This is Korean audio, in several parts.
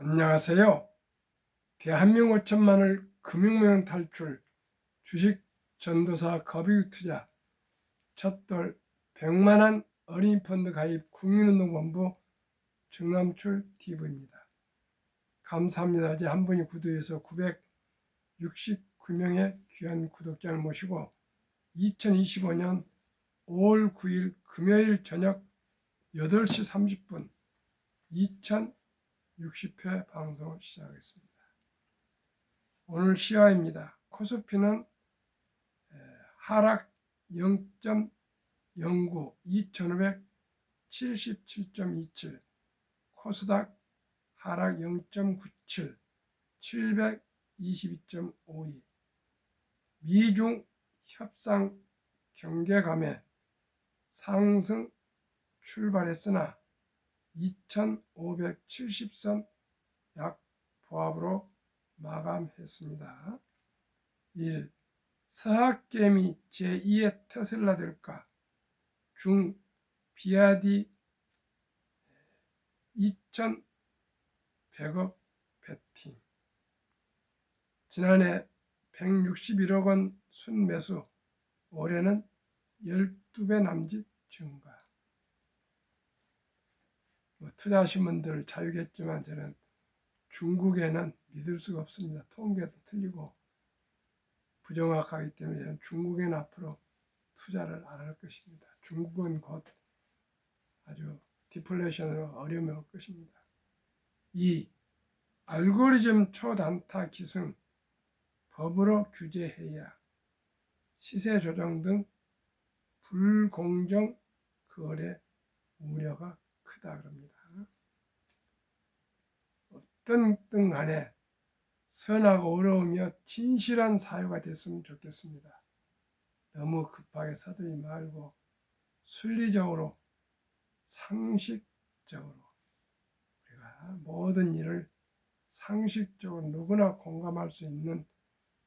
안녕하세요. 대한민국 5천만을 금융무형 탈출, 주식 전도사 거비웃 투자, 첫돌 100만원 어린이 펀드 가입 국민운동본부 정남출 TV입니다. 감사합니다. 이제 한 분이 구독해서 969명의 귀한 구독자를 모시고 2025년 5월 9일 금요일 저녁 8시 30분 2060회 방송을 시작하겠습니다. 오늘 시화입니다. 코스피는 하락 0.09 2577.27, 코스닥 하락 0.97 722.52, 미중 협상 경계감에 상승 출발했으나 2570선 약 보합으로 마감했습니다. 1. 서학개미 제2의 테슬라 될까? 중 비아디 2100억 베팅. 지난해 161억 원 순매수, 올해는 12배 남짓 증가. 투자하신 분들 자유겠지만 저는 중국에는 믿을 수가 없습니다. 통계도 틀리고 부정확하기 때문에 저는 중국에는 앞으로 투자를 안 할 것입니다. 중국은 곧 아주 디플레이션으로 어려움이 올 것입니다. 2. 알고리즘 초단타 기승, 법으로 규제해야 시세 조정 등 불공정 거래 우려가 크다 그럽니다. 어떤 등 간에 선하고 어려우며 진실한 사유가 됐으면 좋겠습니다. 너무 급하게 서두르지 말고 순리적으로 상식적으로 우리가 모든 일을 상식적으로 누구나 공감할 수 있는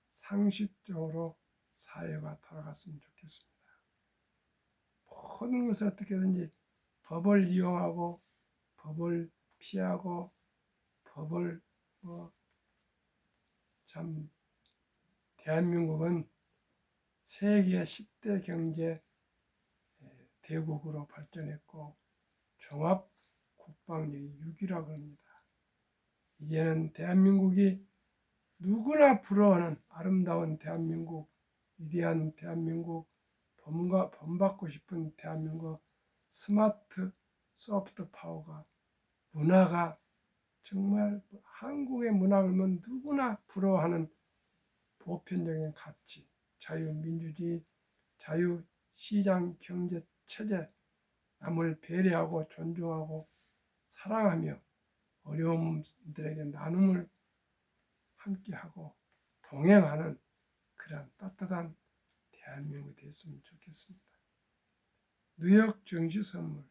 상식적으로 사회가 돌아갔으면 좋겠습니다. 모든 것을 어떻게든지 법을 이용하고 법을 피하고 법을 참 대한민국은 세계 10대 경제 대국으로 발전했고 종합 국방력이 6위라고 합니다. 이제는 대한민국이 누구나 부러워하는 아름다운 대한민국, 위대한 대한민국, 본받고 싶은 대한민국, 스마트 소프트 파워가, 문화가 정말 한국의 문화를 보면 누구나 부러워하는 보편적인 가치, 자유민주주의, 자유시장 경제 체제, 남을 배려하고 존중하고 사랑하며 어려움들에게 나눔을 함께하고 동행하는 그런 따뜻한 대한민국이 됐으면 좋겠습니다. 뉴욕 증시 선물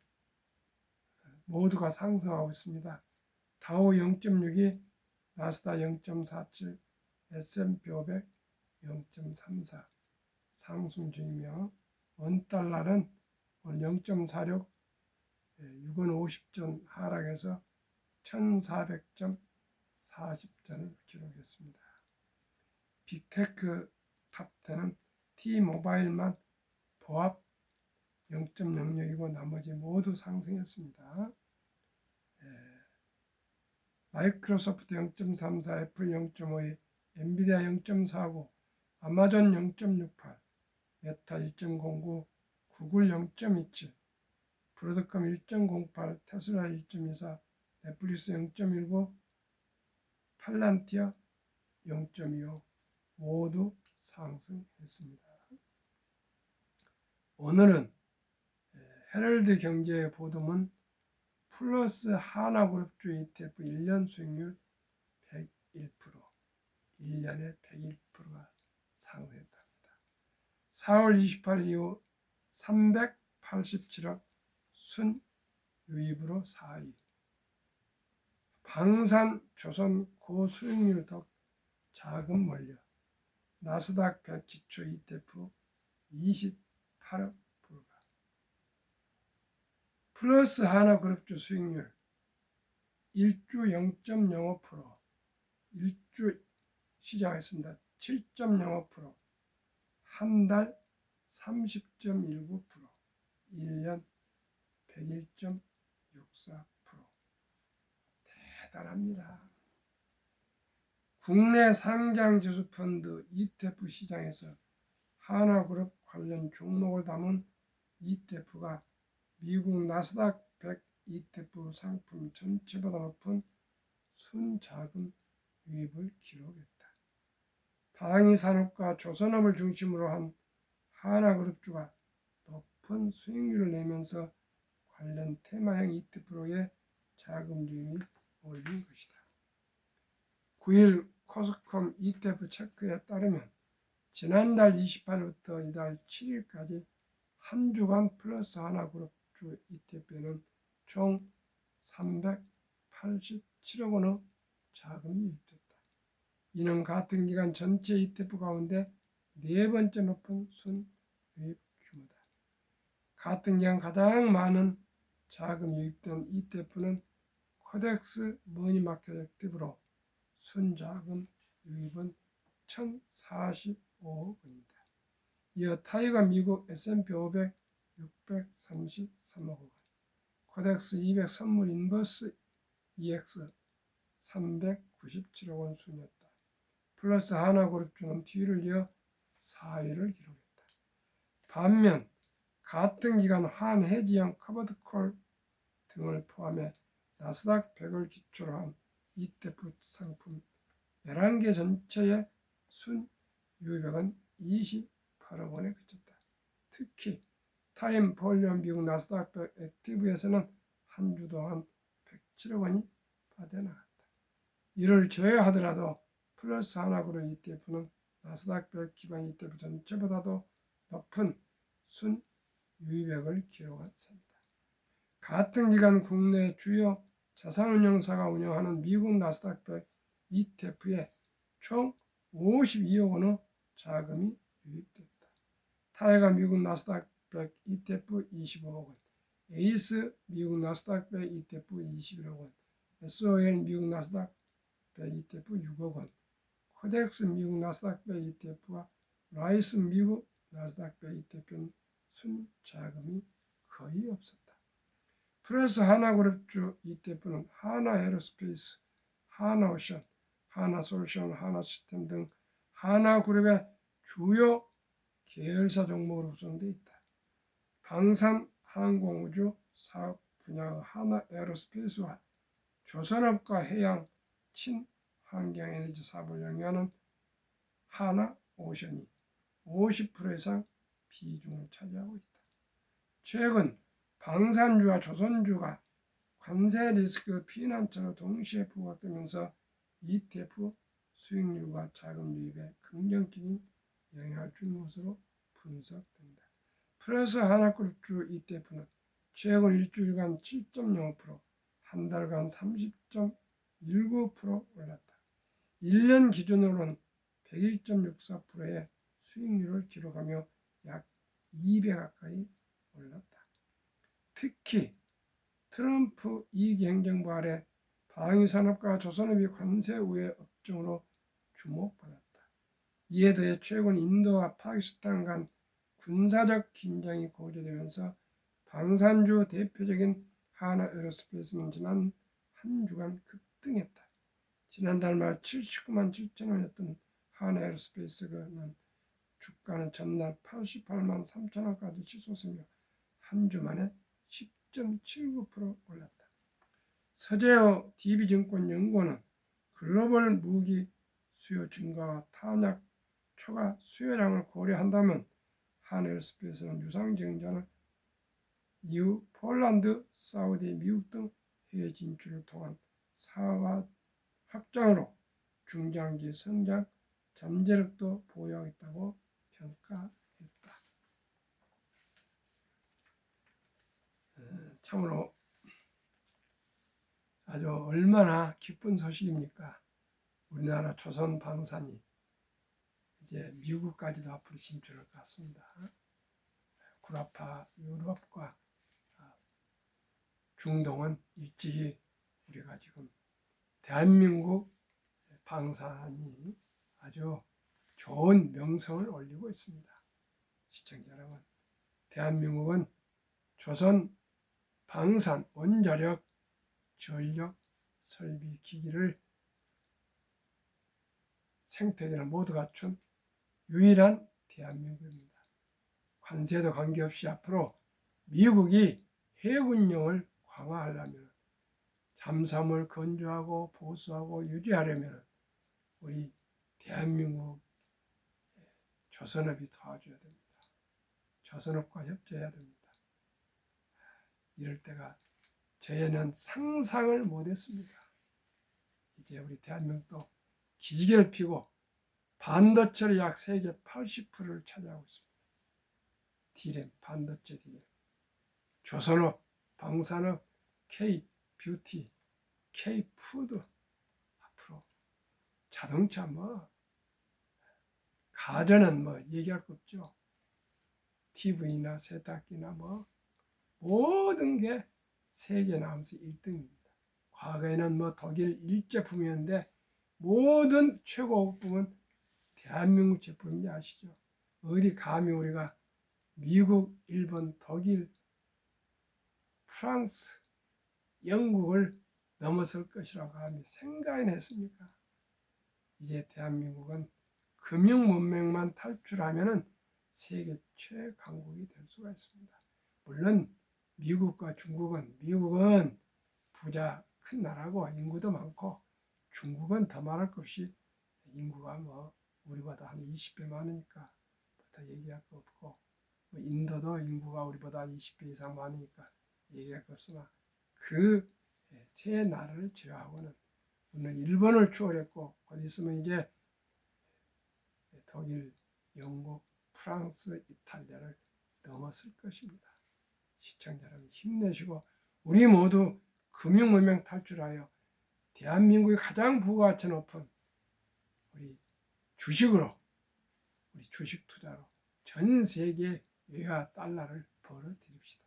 모두가 상승하고 있습니다. 다우 0.62, 나스닥 0.47, S&P 500 0.34 상승 중이며 원달러는 오늘 0.46, 6원 50전 하락해서 1400.40전을 기록했습니다. 빅테크 탑10은 T모바일만 보합 0.06이고 나머지 모두 상승했습니다. 마이크로소프트 0.34, 애플 0.52, 엔비디아 0.49, 아마존 0.68, 메타 1.09, 구글 0.27, 브로드컴 1.08, 테슬라 1.24, 넷플릭스 0.19, 팔란티어 0.25 모두 상승했습니다. 오늘은 헤럴드 경제의 보도문 플러스 하나그룹주 ETF 1년 수익률 101%, 1년에 101%가 상승했답니다. 4월 28일 이후 387억 순 유입으로 4위. 방산조선 고수익률 덕 자금 몰려 나스닥 100 기초 ETF 28억 불가. 플러스 하나그룹주 수익률 1주 0.05%, 1주 시작했습니다. 7.05%, 한 달 30.19%, 1년 101.64%. 대단합니다. 국내 상장지수펀드 ETF 시장에서 하나그룹 관련 종목을 담은 ETF가 미국 나스닥 100 ETF 상품 전체보다 높은 순자금 유입을 기록했다. 방위산업과 조선업을 중심으로 한 하나그룹주가 높은 수익률을 내면서 관련 테마형 ETF로의 자금 유입이 올린 것이다. 9일 코스콤 ETF 체크에 따르면 지난달 28일부터 이달 7일까지 한 주간 플러스 하나그룹주 ETF에는 총 387억 원의 자금이 유입됐다. 이는 같은 기간 전체 ETF 가운데 네 번째 높은 순유입 규모다. 같은 기간 가장 많은 자금 유입된 ETF는 코덱스 머니마켓 액티브로 순자금 유입은 1,045억 원이다. 이어 타이거 미국 S&P 500 633억 원, 코덱스 200 선물 인버스 EX 397억 원 순이었다. 플러스 하나그룹주는 뒤를 이어 4위를 기록했다. 반면 같은 기간 환해지형 커버드콜 등을 포함해 나스닥 100을 기초로 한 ETF 상품 11개 전체의 순유입액은 28억 원에 그쳤다. 특히 타임 폴리온 미국 나스닥 100 액티브에서는 한 주 동안 107억 원이 빠져나갔다. 이를 제외하더라도 플러스 하나그룹 ETF는 나스닥 100 기반 ETF 전체보다도 높은 순유입액을 기록한 셈이다. 같은 기간 국내 주요 자산운용사가 운영하는 미국 나스닥 100 ETF에 총 52억 원의 자금이 유입됐다. 타이거 미국 나스닥 100 ETF 25억 원, 에이스 미국 나스닥 100 ETF 21억 원, SOL 미국 나스닥 100 ETF 6억 원, 코덱스 미국 나스닥 100 ETF와 라이스 미국 나스닥 100 ETF는 순자금이 거의 없었다. 플러스 하나그룹주 ETF는 하나에어로스페이스, 하나오션, 하나솔루션, 하나시스템 등 하나그룹의 주요 계열사 종목으로 구성되어 있다. 방산, 항공우주 사업 분야의 하나에어로스페이스와 조선업과 해양, 친환경에너지 사업을 영위하는 하나오션이 50% 이상 비중을 차지하고 있다. 최근 방산주와 조선주가 관세 리스크 피난처로 동시에 부각되면서 ETF 수익률과 자금 유입에 긍정적인 영향을 준 것으로 분석된다. 플러스 하나그룹주 ETF는 최근 일주일간 7.05%, 한 달간 30.19% 올랐다. 1년 기준으로는 101.64%의 수익률을 기록하며 약 2배 가까이 올랐다. 특히 트럼프 2기 행정부 아래 방위산업과 조선업이 관세 우회 업종으로 주목받았다. 이에 더해 최근 인도와 파키스탄 간 군사적 긴장이 고조되면서 방산주 대표적인 하나에어로스페이스는 지난 한 주간 급등했다. 지난달 말 79만 7천 원이었던 하나에어로스페이스는 주가는 전날 88만 3천 원까지 치솟으며 한 주 만에 10.79% 올랐다. 서재호 DB증권 연구원은 글로벌 무기 수요 증가와 탄약 초과 수요량을 고려한다면 하나에어로스페이스는 유상증자를 이후 폴란드, 사우디, 미국 등 해외 진출을 통한 사업 확장으로 중장기 성장 잠재력도 보유하고 있다고 평가했다. 참으로 아주 얼마나 기쁜 소식입니까? 우리나라 조선 방산이 이제 미국까지도 앞으로 진출할 것 같습니다. 구라파 유럽과 중동은 일찍이 우리가 지금 대한민국 방산이 아주 좋은 명성을 올리고 있습니다. 시청자 여러분, 대한민국은 조선 방산 원자력 전력 설비 기기를 생태계를 모두 갖춘 유일한 대한민국입니다. 관세도 관계없이 앞으로 미국이 해군력을 강화하려면, 잠수함을 건조하고 보수하고 유지하려면 우리 대한민국 조선업이 도와줘야 됩니다. 조선업과 협조해야 됩니다. 이럴 때가 저희는 상상을 못했습니다. 이제 우리 대한민국도 기지개를 펴고 반도체로 약 세계 80%를 차지하고 있습니다. D램, 반도체 D램, 조선업, 방산업, K-뷰티, K-푸드, 앞으로 자동차 가전은 얘기할 거 없죠. TV나 세탁기나 모든 게 세계 나오면서 1등입니다. 과거에는 독일 일제품이었는데 모든 최고급품은 대한민국 제품인지 아시죠? 어디 감히 우리가 미국, 일본, 독일, 프랑스, 영국을 넘어설 것이라고 감히 생각이나 했습니까? 이제 대한민국은 금융 문명만 탈출하면 세계 최강국이 될 수가 있습니다. 물론 미국과 중국은, 미국은 부자 큰 나라고 인구도 많고, 중국은 더 말할 것 없이 인구가 우리보다 한 20배 많으니까 더 얘기할 거 없고, 인도도 인구가 우리보다 20배 이상 많으니까 얘기할 거 없으나, 그 세 나라를 제외하고는, 물론 일본을 추월했고 곧 있으면 이제 독일, 영국, 프랑스, 이탈리아를 넘어설 것입니다. 시청자 여러분, 힘내시고 우리 모두 금융문명 탈출하여 대한민국의 가장 부가가치 높은 우리 주식으로, 우리 주식 투자로 전 세계 외화 달러를 벌어들입시다.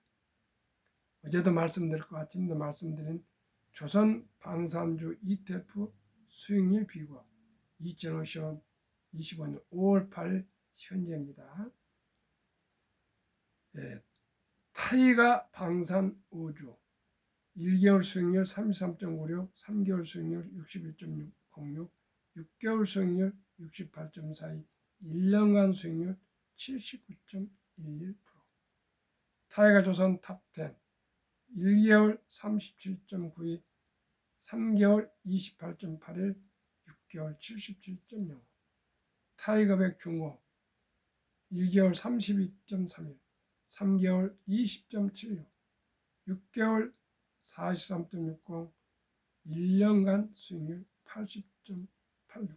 어제도 말씀드렸고 아침도 말씀드린 조선 방산주 ETF 수익률 비교 2025년 5월 8일 현재입니다. 타이가 방산우주 1개월 수익률 33.56, 3개월 수익률 61.06, 6개월 수익률 68.42, 1년간 수익률 79.11%. 타이가 조선 탑10 1개월 37.92, 3개월 28.81, 6개월 77.05. 타이거백 중고 1개월 32.31, 3개월 20.76, 6개월 43.60, 1년간 수익률 80.86%.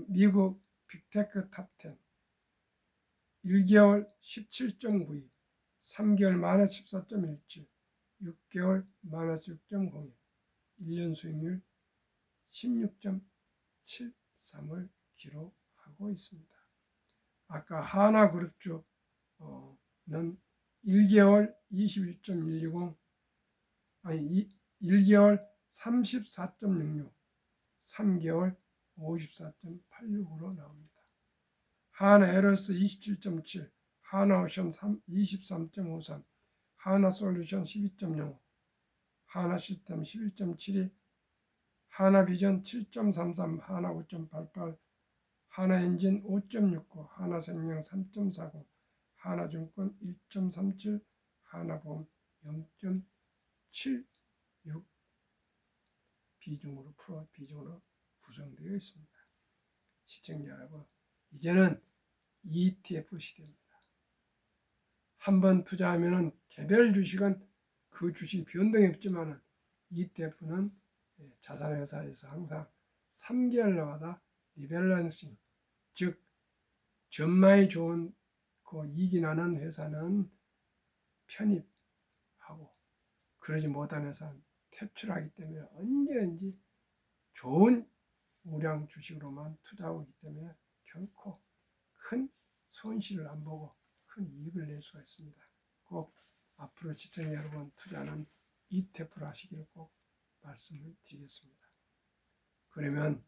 미국 빅테크 탑10 1개월 17.92, 3개월 마이너스 14.17, 6개월 마이너스 6.01, 1년 수익률 16.73을 기록하고 있습니다. 아까 하나그룹주는 1개월 21.120, 1개월 34.66, 3개월 54.86으로 나옵니다. 하나에러스 27.7, 하나오션 23.53, 하나솔루션 12.05, 하나시스템 11.72, 하나비전 7.33, 하나 5.88, 하나엔진 5.69, 하나생명 3.40, 하나증권 1.37, 하나보험 0.76 비중으로 구성되어 있습니다. 시청자 여러분, 이제는 ETF 시대입니다. 한번 투자하면 개별 주식은 그 주식 변동이 없지만 ETF는 자산회사에서 항상 3개월마다 리밸런싱, 즉 전망이 좋은 이익이 나는 회사는 편입하고 그러지 못한 회사는 퇴출하기 때문에 언제든지 좋은 우량 주식으로만 투자하고 있기 때문에 결코 큰 손실을 안 보고 큰 이익을 낼 수가 있습니다. 꼭 앞으로 시청자 여러분 투자는 ETF 하시기를 꼭 말씀을 드리겠습니다. 그러면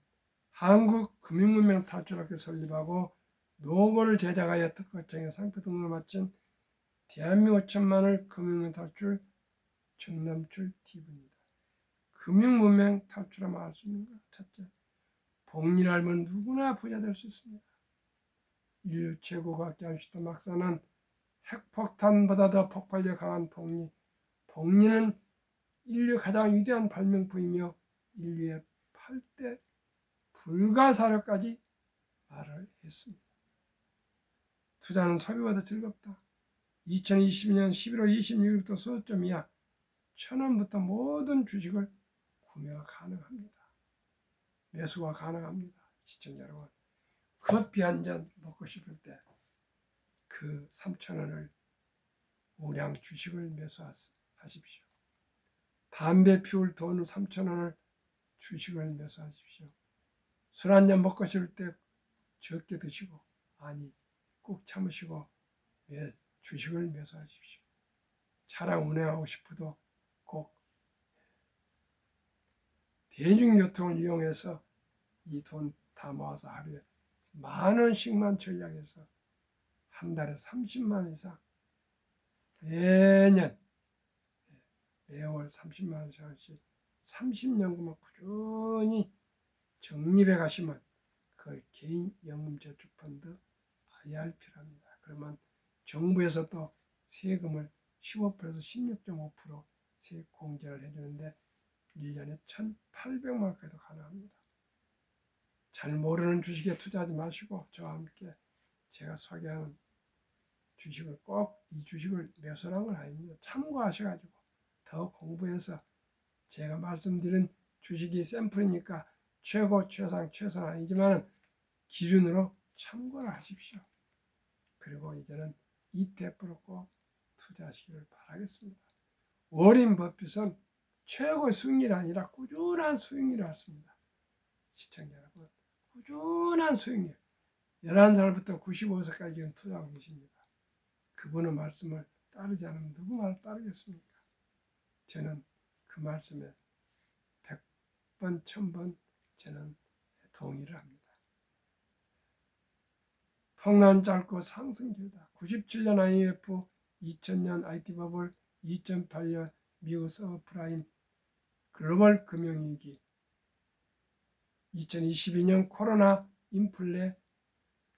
한국 금융문명 탈출학교 설립하고 노고를 제작하여 특허청에 상표 등록을 마친 대한민국 천만을 금융문명 탈출 정남출 TV입니다. 금융문명 탈출하면 알 수 있는가? 첫째, 복리를 알면 누구나 부자 될 수 있습니다. 인류 최고 과학자 아인슈타인 박사는 핵폭탄보다 더 폭발력 강한 복리, 복리는 인류 가장 위대한 발명품이며 인류의 8대 불가사료까지 말을 했습니다. 투자는 소비보다 즐겁다. 2022년 11월 26일부터 소득점 이하 1,000원부터 모든 주식을 구매가 가능합니다. 매수가 가능합니다. 시청자 여러분, 커피 한 잔 먹고 싶을 때 그 3,000원을 우량 주식을 매수하십시오. 담배 피울 돈을 3,000원을 주식을 매수하십시오. 술 한 잔 먹고 싶을 때 적게 드시고, 아니 꼭 참으시고 주식을 매수하십시오. 차량 운행하고 싶어도 꼭 대중교통을 이용해서 이 돈 다 모아서 하루에 10,000원씩만 전략해서 한 달에 30만 원 이상 매년 매월 30만 원씩 30년간 꾸준히 적립해 가시면 그걸 개인 연금저축펀드 IRP랍니다. 그러면 정부에서 또 세금을 15%에서 16.5% 세액 공제를 해주는데 1년에 1,800만 원까지도 가능합니다. 잘 모르는 주식에 투자하지 마시고 저와 함께 제가 소개하는 주식을 꼭 이 주식을 매수한 건 아닙니다. 참고하셔가지고 더 공부해서 제가 말씀드린 주식이 샘플이니까 최고, 최상, 최선 아니지만 기준으로 참고를 하십시오. 그리고 이제는 ETF로 꼭 투자하시기를 바라겠습니다. 워렌 버핏은 최고 수익률이 아니라 꾸준한 수익률을 했습니다. 시청자 여러분, 꾸준한 수익률. 11살부터 95세까지 지금 투자하고 계십니다. 그분의 말씀을 따르지 않으면 누구 말을 따르겠습니까? 저는 그 말씀에 100번, 1000번 저는 동의를 합니다. 폭락 짧고 상승 길다. 97년 IMF, 2000년 IT 버블, 2008년 미국 서브프라임 글로벌 금융위기, 2022년 코로나 인플레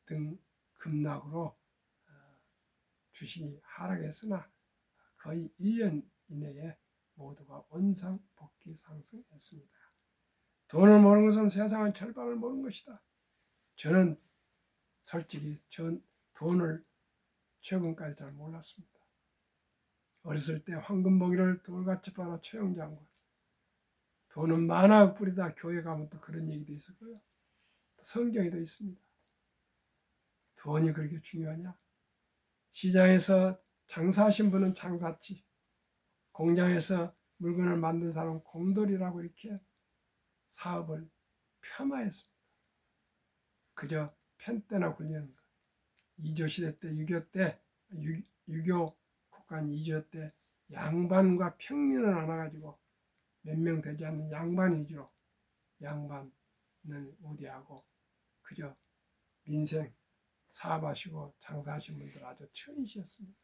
등 급락으로 주식이 하락했으나 거의 1년 이내에 모두가 원상복귀 상승했습니다. 돈을 모르는 것은 세상의 절반을 모르는 것이다. 저는 솔직히 돈을 최근까지 잘 몰랐습니다. 어렸을 때 황금보기를 돌같이 빨아 최영장군. 돈은 만화 뿌리다 교회 가면 또 그런 얘기도 있을 거예요. 또 성경에도 있습니다. 돈이 그렇게 중요하냐? 시장에서 장사하신 분은 장사치, 공장에서 물건을 만든 사람은 공돌이라고 이렇게 사업을 폄하했습니다. 그저 펜 때나 굴리는 것. 2조 시대 때, 6.25 때, 6.25 국간 2조 때 양반과 평민을 나눠가지고 몇 명 되지 않는 양반 위주로 양반을 우대하고 그저 민생 사업하시고 장사하신 분들 아주 천이시였습니다.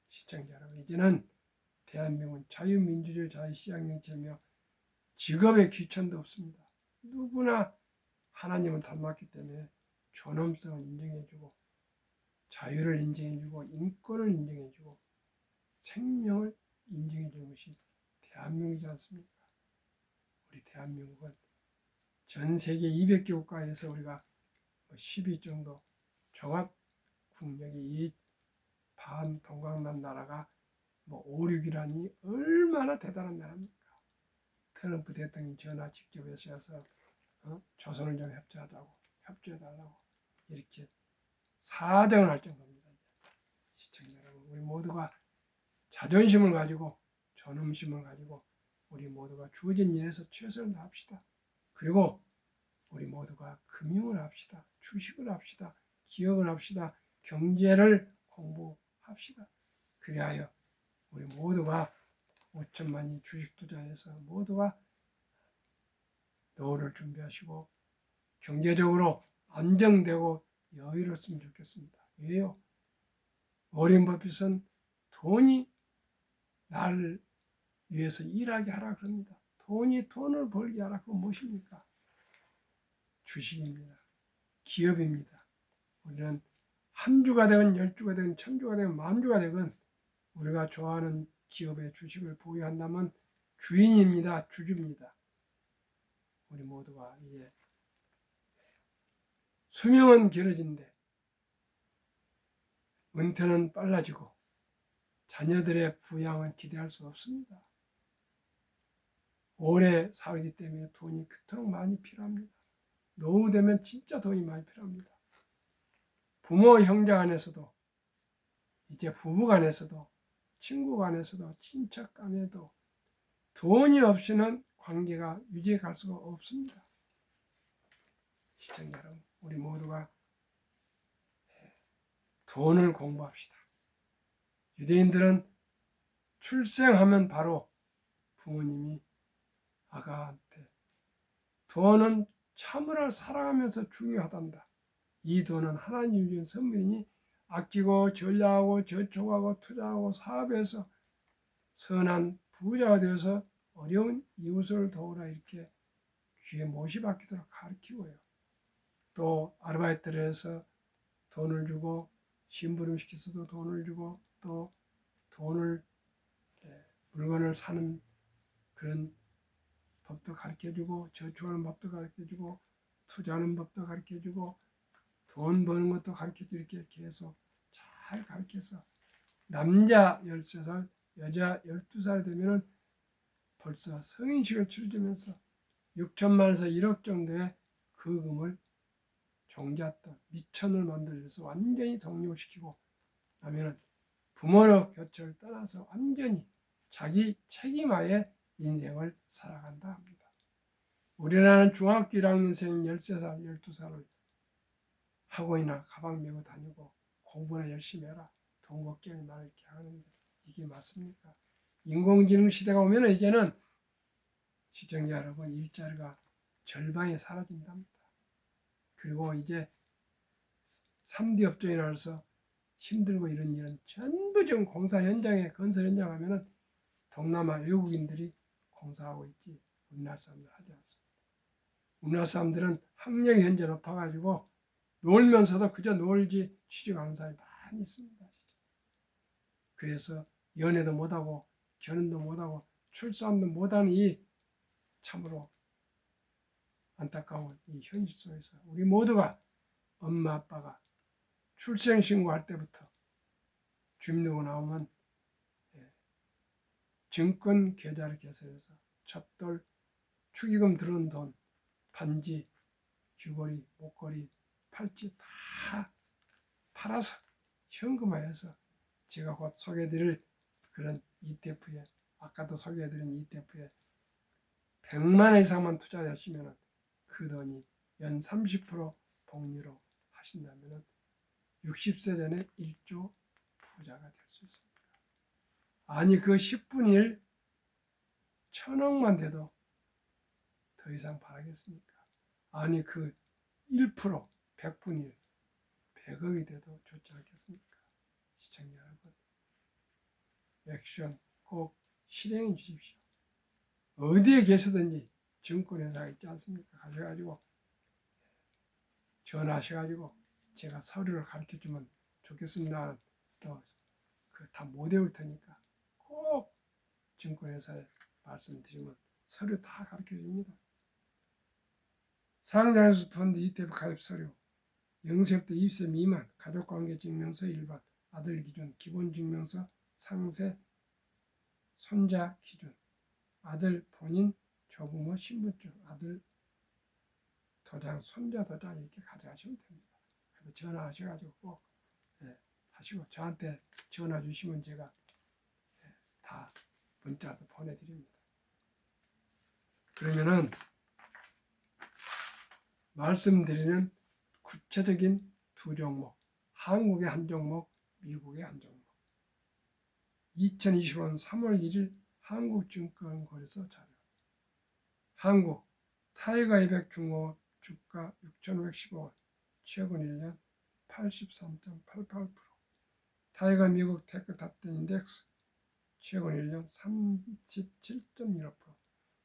시청자 여러분, 이제는 대한민국은 자유민주주의 자유시장정치이며 직업의 귀천도 없습니다. 누구나 하나님을 닮았기 때문에 존엄성을 인정해주고 자유를 인정해주고 인권을 인정해주고 생명을 인정해주는 것이 대한민국이지 않습니까? 우리 대한민국은 전 세계 200개 국가에서 우리가 10위 정도 종합 국력이 이 반동강남 나라가 5, 6위라니 얼마나 대단한 나라입니까? 트럼프 대통령이 전화 직접 해서 조선을 좀 협조해달라고 이렇게 사정을 할 정도입니다. 시청자 여러분, 우리 모두가 자존심을 가지고 존엄심을 가지고 우리 모두가 주어진 일에서 최선을 다합시다. 그리고 우리 모두가 금융을 합시다. 주식을 합시다. 기업을 합시다. 경제를 공부합시다. 그리하여 우리 모두가 5천만이 주식 투자해서 모두가 노후를 준비하시고 경제적으로 안정되고 여유로웠으면 좋겠습니다. 왜요? 워렌 버핏은 돈이 나를 위해서 일하게 하라 그럽니다. 돈이 돈을 벌게 하라. 그건 무엇입니까? 주식입니다. 기업입니다. 우리는 한 주가 되건 10주가 되건 1000주가 되건 10,000주가 되건 우리가 좋아하는 기업의 주식을 보유한다면 주인입니다. 주주입니다. 우리 모두가 이제 수명은 길어진데 은퇴는 빨라지고 자녀들의 부양은 기대할 수 없습니다. 오래 살기 때문에 돈이 그토록 많이 필요합니다. 노후 되면 진짜 돈이 많이 필요합니다. 부모 형제 간에서도 이제 부부 간에서도 친구 간에서도 친척 간에도 돈이 없이는 관계가 유지해 갈 수가 없습니다. 시청자 여러분, 우리 모두가 돈을 공부합시다. 유대인들은 출생하면 바로 부모님이 아가한테 돈은 참으로 살아가면서 중요하단다. 이 돈은 하나님이 준 선물이니 아끼고 전략하고 저축하고 투자하고 사업해서 선한 부자가 되어서 어려운 이웃을 도우라 이렇게 귀에 못이 박히도록 가르치고요. 또 아르바이트를 해서 돈을 주고 심부름 시켜서도 돈을 주고 또 돈을 물건을 사는 그런 법도 가르쳐주고 저축하는 법도 가르쳐주고 투자하는 법도 가르쳐주고 돈 버는 것도 가르쳐주고 이렇게 계속 잘 가르쳐서 남자 13살 여자 12살 되면 벌써 성인식을 치러주면서 6천만에서 1억 정도의 거금을 종잣돈 미천을 만들어서 완전히 독립시키고 나면은 부모로 곁을 떠나서 완전히 자기 책임하에 인생을 살아간다 합니다. 우리나라는 중학교 1학년생 13살, 12살을 학원이나 가방 메고 다니고 공부나 열심히 해라. 돈 걱정이 많아 이렇게 하는데 이게 맞습니까? 인공지능 시대가 오면 이제는 시청자 여러분 일자리가 절반이 사라진답니다. 그리고 이제 3D 업종에 나와서 힘들고 이런 일은 전부 좀 공사 현장에 건설 현장 하면은 동남아 외국인들이 공사하고 있지 우리나라 사람들 하지 않습니다. 우리나라 사람들은 학력이 현재 높아가지고 놀면서도 그저 놀지 취직하는 사람이 많이 있습니다. 그래서 연애도 못하고 결혼도 못하고 출산도 못하는 이 참으로 안타까운 이 현실 속에서 우리 모두가 엄마 아빠가 출생신고할 때부터 주민등록 나오면 증권 계좌를 개설해서 첫 돌 축의금 들어온 돈 반지 귀걸이 목걸이 팔찌 다 팔아서 현금화해서 제가 곧 소개해드릴 그런 ETF에 아까도 소개해드린 ETF에 100만 원 이상만 투자하시면 그 돈이 연 30% 복리로 하신다면 60세 전에 1조 부자가 될 수 있습니다. 아니 그 10분의 1 1000억만 돼도 더 이상 바라겠습니까? 아니 그 1% 100분의 1 100억이 돼도 좋지 않겠습니까? 시청자 여러분 액션 꼭 실행해 주십시오. 어디에 계시든지 증권회사가 있지 않습니까? 가셔가지고 전화하셔가지고 제가 서류를 가르쳐주면 좋겠습니다. 또 그 다 못 외울 테니까 꼭 증권회사에 말씀드리면 서류 다 가르쳐줍니다. 상장에서 펀드 ETF 가입 서류 0세부터 20세 미만 가족관계 증명서 일반 아들 기준 기본증명서 상세 손자 기준 아들 본인 조부모 신분증 아들 도장 손자 도장 이렇게 가져가시면 됩니다. 그래서 전화하셔가지고 꼭 하시고 저한테 전화 주시면 제가 다 문자도 보내드립니다. 그러면은 말씀드리는 구체적인 두 종목 한국의 한 종목 미국의 한 종목 2025년 3월 1일 한국증권거래소 자료. 한국 타이거 200 중공업 주가 6,515원, 최근 1년 83.88%. 타이거 미국 테크 탑10 인덱스 최근 1년 37.15%.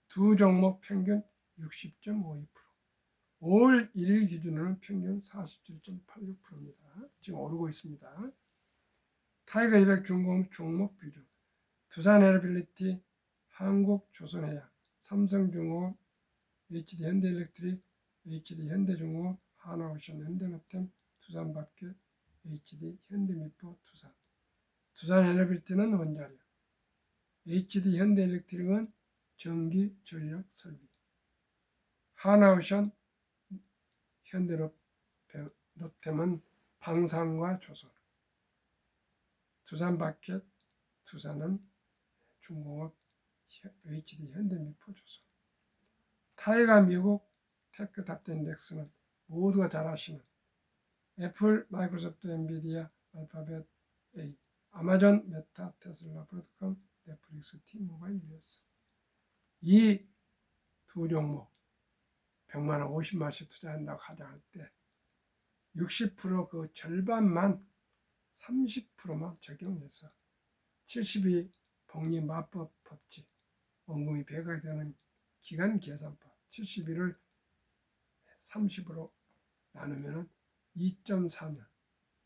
두 종목 평균 60.52%. 5월 1일 기준으로는 평균 47.86%입니다. 지금 오르고 있습니다. 타이거 200 중공업 종목 비중. 두산에너빌리티, 한국조선해양, 삼성중공업, HD현대일렉트릭, HD현대중공업, 하나오션, 현대노템, 두산바켓, HD현대미포, 두산. 두산에너빌리티는 원자력, HD현대일렉트릭은 전기, 전력, 설비, 하나오션, 현대노템은 방산과 조선, 두산바켓, 두산은 중공업, HD현대미포, 조선. 타이거 미국 테크 탑10 인덱스는 모두가 잘 아시는 애플, 마이크로소프트, 엔비디아, 알파벳, A, 아마존, 메타, 테슬라, 브로드컴, 넷플릭스, T모바일, US. 이 두 종목 100만 원, 50만 원씩 투자한다고 가정할 때 60%그 절반만 30%만 적용해서 72 복리마법 법칙 원금이 배가 되는 기간 계산법 71을 30으로 나누면 2.4년,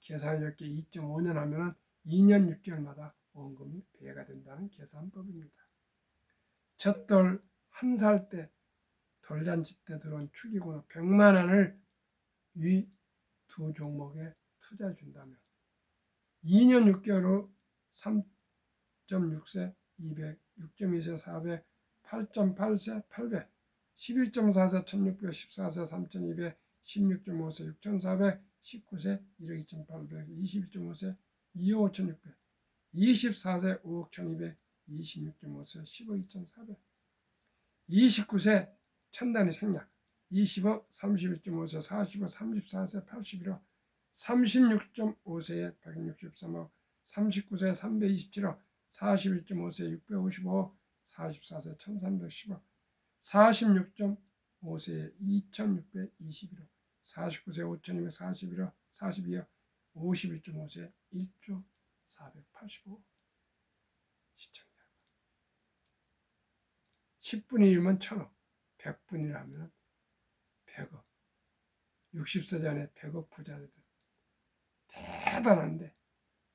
계산이 적게 2.5년 하면 2년 6개월마다 원금이 배가 된다는 계산법입니다. 첫돌 한 살 때 돌잔치 때 들어온 축의금 100만 원을 이 두 종목에 투자해 준다면 2년 6개월 후 3.6세 200, 6.2세 400, 8.8세 800, 11.4세 1600, 14세 3200, 16.5세 6400, 19세 1억 2800, 21.5세 2억 5600, 24세 5억 1200, 26.5세 10억 2400, 29세 천단위 생략 20억 31.5세 40억 34세 81억, 36.5세에 163억, 39세 327억, 41.5세 655억, 44세 1310억, 46.5세에 2621억, 49세 5241억, 42억, 51.5세 1조 485억. 시청자 10분의 1면 1000억, 100분이라면 100억. 60세 전에 100억 부자들 대단한데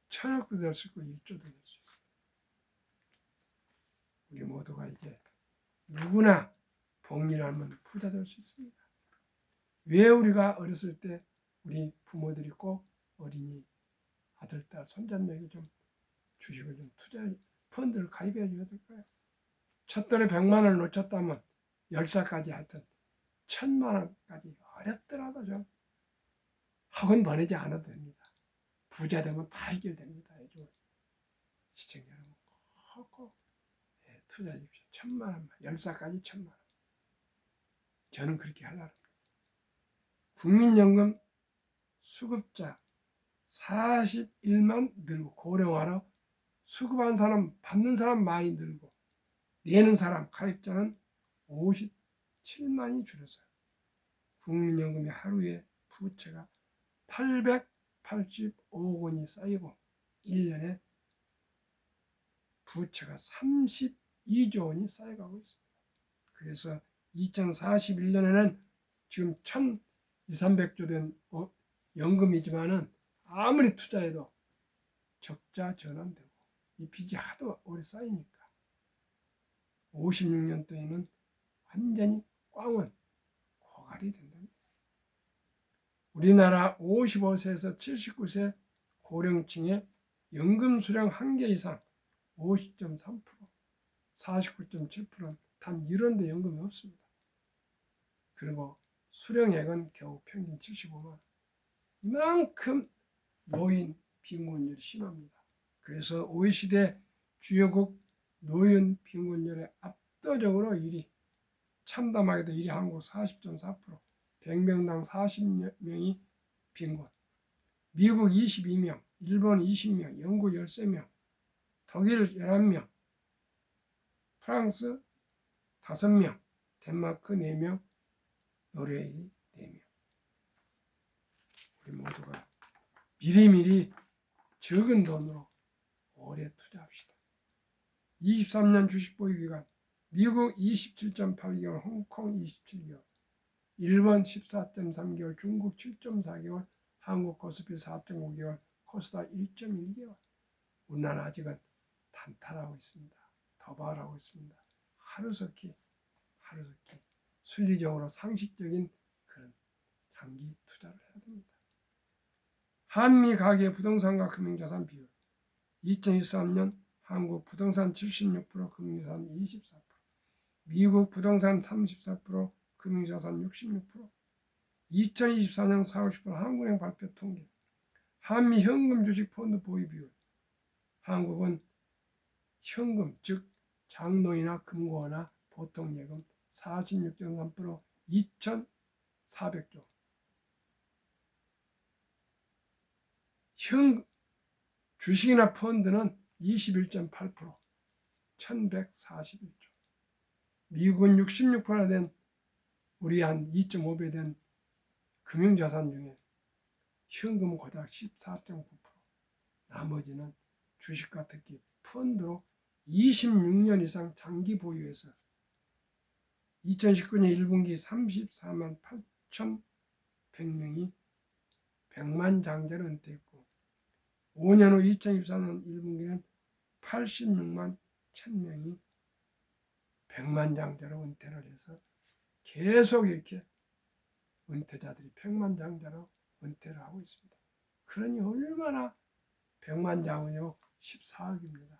1000억도 될 수 있고 1조도 될 수 있어요. 우리 모두가 이제 누구나 복리하면 부자 될 수 있습니다. 왜 우리가 어렸을 때 우리 부모들이 꼭 어린이 아들, 딸, 손자에게 좀 주식을 좀 투자 펀드를 가입해 줘야 될까요? 첫돌에 100만 원을 놓쳤다면 10살까지 하여튼 1000만 원까지 어렵더라도 좀 학원 보내지 않아도 됩니다. 부자 되면 다 해결됩니다. 요즘 시청자 여러분 꼭 투자하십시오. 1000만 원만 10살까지 1000만 원. 저는 그렇게 하려고 합니다. 국민연금 수급자 41만 늘고 고령화로 수급한 사람 받는 사람 많이 늘고 내는 사람 가입자는 57만이 줄었어요. 국민연금이 하루에 부채가 885억 원이 쌓이고 1년에 부채가 32조 원이 쌓여가고 있습니다. 그래서 2041년에는 지금 1200~300조 된 연금이지만은 아무리 투자해도 적자 전환되고 이 빚이 하도 오래 쌓이니까 56년도에는 완전히 꽝원 고갈이 된답니다. 우리나라 55세에서 79세 고령층의 연금 수령 한계 이상 50.3%, 49.7%는 단 1원도 연금이 없습니다. 그리고 수령액은 겨우 평균 75만 원. 이만큼 노인 빈곤율이 심합니다. 그래서 OECD 주요국 노인 빈곤율의 압도적으로 1위, 참담하게도 1위 한국 40.4%, 100명당 40명이 빈곤, 미국 22명, 일본 20명, 영국 13명, 독일 11명, 프랑스 5명, 덴마크 4명, 노르웨이 4명. 우리 모두가 미리미리 적은 돈으로 오래 투자합시다. 23년 주식 보유 기간 미국 27.8개월, 홍콩 27개월, 일본 14.3개월, 중국 7.4개월, 한국 코스피 4.5개월, 코스닥 1.1개월. 우리나라 아직은 단타하고 있습니다. 더발하고 있습니다. 하루속히 순리적으로 상식적인 그런 장기 투자를 해야 됩니다. 한미 가계 부동산과 금융자산 비율 2023년 한국 부동산 76%, 금융자산 24%, 미국 부동산 34%, 금융자산 66%. 2024년 4월 10일 한국은행 발표 통계 한미 현금 주식 펀드 보유 비율. 한국은 현금, 즉 장노이나 금고나 보통예금 46.3%, 2,400조. 주식이나 펀드는 21.8%, 1,141조. 미국은 66%나 된 우리 한 2.5배 된 금융자산 중에 현금은 고작 14.9%, 나머지는 주식과 특히 펀드로 26년 이상 장기 보유해서 2019년 1분기 34만 8,100명이 100만 장자를 은퇴했고, 5년 후 2024년 1분기는 86만 1,000명이 100만 장자로 은퇴를 해서 계속 이렇게 은퇴자들이 100만 장자로 은퇴를 하고 있습니다. 그러니 얼마나 100만 장은요 14억입니다.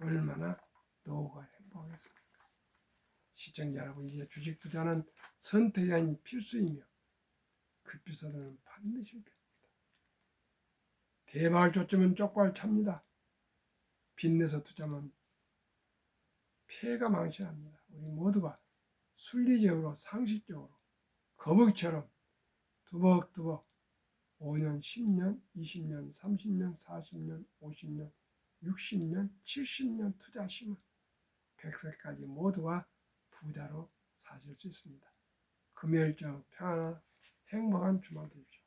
얼마나 노후가 행복하겠습니까? 시청자 여러분, 이제 주식 투자는 선택이 아닌 필수이며 급비서들은 반드시 뵙니다. 대박을 쫓으면 쪽발 찹니다. 빚내서 투자면 폐가 망신합니다. 우리 모두가 순리적으로 상식적으로 거북이처럼 두벅두벅 5년, 10년, 20년, 30년, 40년, 50년, 60년, 70년 투자하시면 100세까지 모두가 부자로 사실 수 있습니다. 금요일적 평안한 행복한 주말 되십시오.